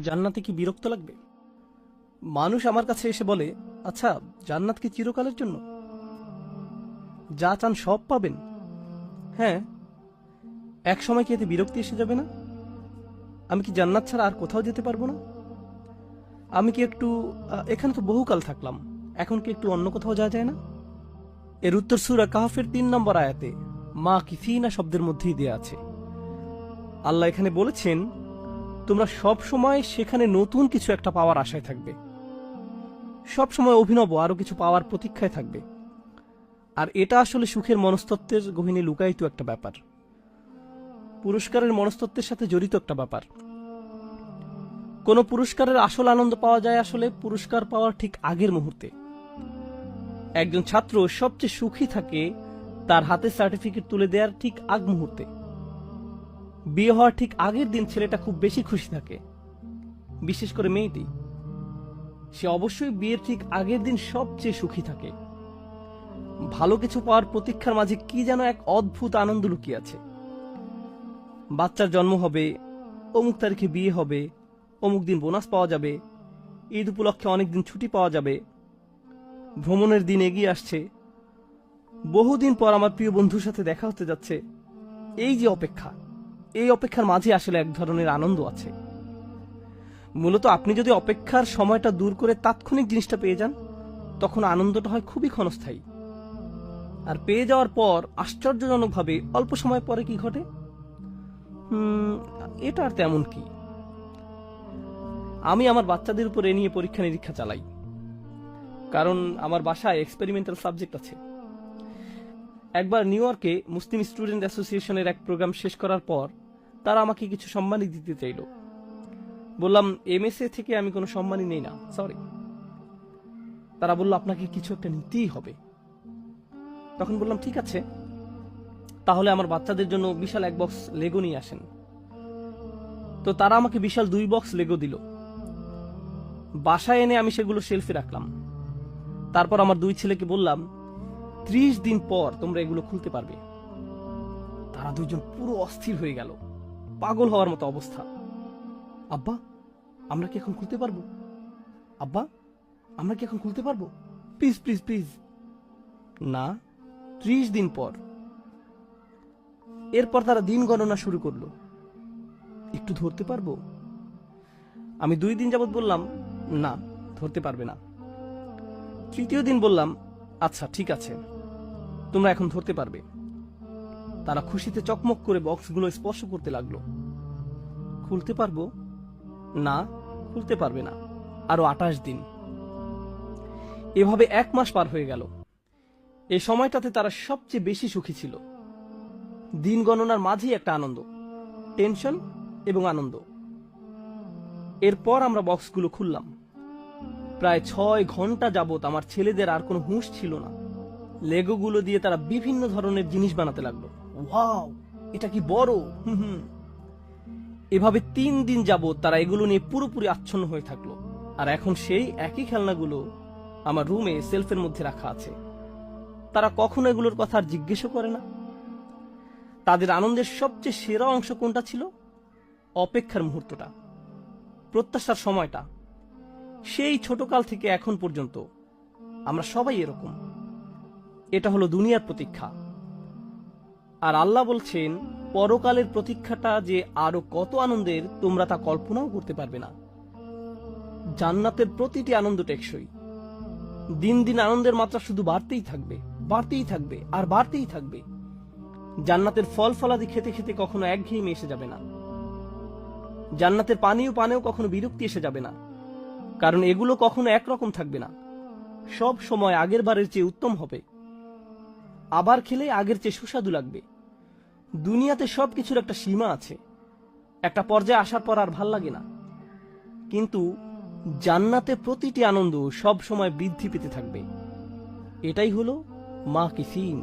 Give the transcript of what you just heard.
জান্নাতে কি বিরক্ত লাগবে? মানুষ আমার কাছে এসে বলে, আচ্ছা, জান্নাত কি চিরকালের জন্য? যা চান সব পাবেন? হ্যাঁ, এক সময় কি এতে বিরক্তি এসে যাবে না? আমি কি জান্নাত ছাড়া আর কোথাও যেতে পারবো না? আমি কি একটু এখানে তো বহুকাল থাকলাম, এখন কি একটু অন্য কোথাও যাওয়া যায় না? এর উত্তর সূরা কাহফের ৩ নম্বর আয়াতে মা কিফিনা শব্দের মধ্যেই দেয়া আছে। আল্লাহ এখানে বলেছেন, তোমরা সব সময় সেখানে নতুন কিছু একটা পাওয়ার আশায় থাকবে, সব সময় অভিনব আরো কিছু পাওয়ার প্রতীক্ষায় থাকবে। আর এটা আসলে সুখের মনস্তত্ত্বের গহীনে লুকায়িত একটা ব্যাপার, পুরস্কারের মনস্তত্ত্বের সাথে জড়িত একটা ব্যাপার। কোনো পুরস্কারের আসল আনন্দ পাওয়া যায় আসলে পুরস্কার পাওয়ার ঠিক আগের মুহূর্তে। একজন ছাত্র সবচেয়ে সুখী থাকে তার হাতে সার্টিফিকেট তুলে দেওয়ার ঠিক আগ মুহূর্তে। বিয়ে হওয়ার ঠিক আগের দিন ছেলেটা খুব বেশি খুশি থাকে, বিশেষ করে মেয়েটি। সে অবশ্যই বিয়ের ঠিক আগের দিন সবচেয়ে সুখী থাকে। ভালো কিছু পাওয়ার প্রতীক্ষার মাঝে কি যেন এক অদ্ভুত আনন্দ লুকিয়ে আছে। বাচ্চার জন্ম হবে, অমুক তারিখে বিয়ে হবে, অমুক দিন বোনাস পাওয়া যাবে, ঈদ উপলক্ষে অনেকদিন ছুটি পাওয়া যাবে, ভ্রমণের দিন এগিয়ে আসছে, বহুদিন পর আমার প্রিয় বন্ধুর সাথে দেখা হতে যাচ্ছে। এই যে অপেক্ষা, এই অপেক্ষার মাঝে আসলে এক ধরনের আনন্দ আছে। মূলত আপনি যদি অপেক্ষার সময়টা দূর করে তাৎক্ষণিক জিনিসটা পেয়ে যান, তখন আনন্দটা হয় খুবই ক্ষণস্থায়ী। আর পেয়ে যাওয়ার পর আশ্চর্যজনকভাবে অল্প সময় পরে কি ঘটে, এটা আর তেমন কি। আমি আমার বাচ্চাদের উপর এ নিয়ে পরীক্ষা নিরীক্ষা চালাই, কারণ আমার বাসায় এক্সপেরিমেন্টাল সাবজেক্ট আছে। একবার নিউ ইয়র্কে মুসলিম স্টুডেন্ট অ্যাসোসিয়েশনের এক প্রোগ্রাম শেষ করার পর তারা আমাকে কিছু সম্মানই দিতে চাইল। বললাম, এমএসএ থেকে আমি কোনো সম্মানই নেই না, সরি। তারা বলল, আপনাকে কিছু একটা নিতেই হবে। তখন বললাম, ঠিক আছে, তাহলে আমার বাচ্চাদের জন্য বিশাল 1 বক্স লেগো নিয়ে আসেন। তো তারা আমাকে বিশাল 2 বক্স লেগো দিল। বাসায় এনে আমি সেগুলো শেলফে রাখলাম। তারপর আমার 2 ছেলেকে বললাম, 30 দিন পর তোমরা এগুলো খুলতে পারবে। তারা 2জন পুরো অস্থির হয়ে গেল, পাগল হওয়ার মতো অবস্থা। আব্বা, আমরা কি এখন খুলতে পারবো? আব্বা, আমরা কি এখন খুলতে পারবো? Please please please. না, 30 দিন পর। এরপর তারা দিন গণনা শুরু করলো, একটু ধরতে পারবো? আমি 2 দিন যাবত বললাম, না, ধরতে পারবে না। তৃতীয় দিন বললাম, আচ্ছা ঠিক আছে, তোমরা এখন ধরতে পারবে। তারা খুশিতে চকমক করে বক্সগুলো স্পর্শ করতে লাগলো। খুলতে পারবো? না, খুলতে পারবে না। আরো 28 দিন। এভাবে 1 মাস পার হয়ে গেল। এই সময়টাতে তারা সবচেয়ে বেশি সুখী ছিল। দিন গণনার মাঝেই একটা আনন্দ, টেনশন এবং আনন্দ। এরপর আমরা বক্সগুলো খুললাম। প্রায় 6 ঘন্টা যাবত আমার ছেলেদের আর কোনো হুঁশ ছিল না। লেগোগুলো দিয়ে তারা বিভিন্ন ধরনের জিনিস বানাতে লাগলো। ওয়াও, এটা কি বড়! এভাবে 3 দিন যাবত তারা এগুলো নিয়ে পুরোপুরি আচ্ছন্ন হয়ে থাকলো। আর এখন সেই একই খেলনাগুলো আমার রুমে সেলফের মধ্যে রাখা আছে। তারা কখনো এগুলোর কথা আর জিজ্ঞেসও করে না। তাদের আনন্দের সবচেয়ে সেরা অংশ কোনটা ছিল? অপেক্ষার মুহূর্তটা, প্রত্যাশার সময়টা। সেই ছোটকাল থেকে এখন পর্যন্ত আমরা সবাই এরকম। এটা হলো দুনিয়ার প্রতীক্ষা। আর আল্লাহ বলছেন, পরকালের প্রতীক্ষাটা যে আরো কত আনন্দের তোমরা তা কল্পনাও করতে পারবে না। জান্নাতের প্রতিটি আনন্দ টেকসই। দিন দিন আনন্দের মাত্রা শুধু বাড়তেই থাকবে, বাড়তেই থাকবে আর বাড়তেই থাকবে। জান্নাতের ফল ফলাদি খেতে খেতে কখনো একঘেয়েমি এসে যাবে না। জান্নাতের পানীয় পানেও কখনো বিরক্তি এসে যাবে না, কারণ এগুলো কখনো একরকম থাকবে না। সব সময় আগের বারের চেয়ে উত্তম হবে। আবার খেলে আগের চেয়ে সুস্বাদু লাগবে। দুনিয়াতে সবকিছুর একটা সীমা আছে, একটা পর্যায়ে আসার পর আর ভাল লাগে না। কিন্তু জান্নাতে প্রতিটি আনন্দ সব সময় বৃদ্ধি পেতে থাকবে। এটাই হলো মা কিফিন।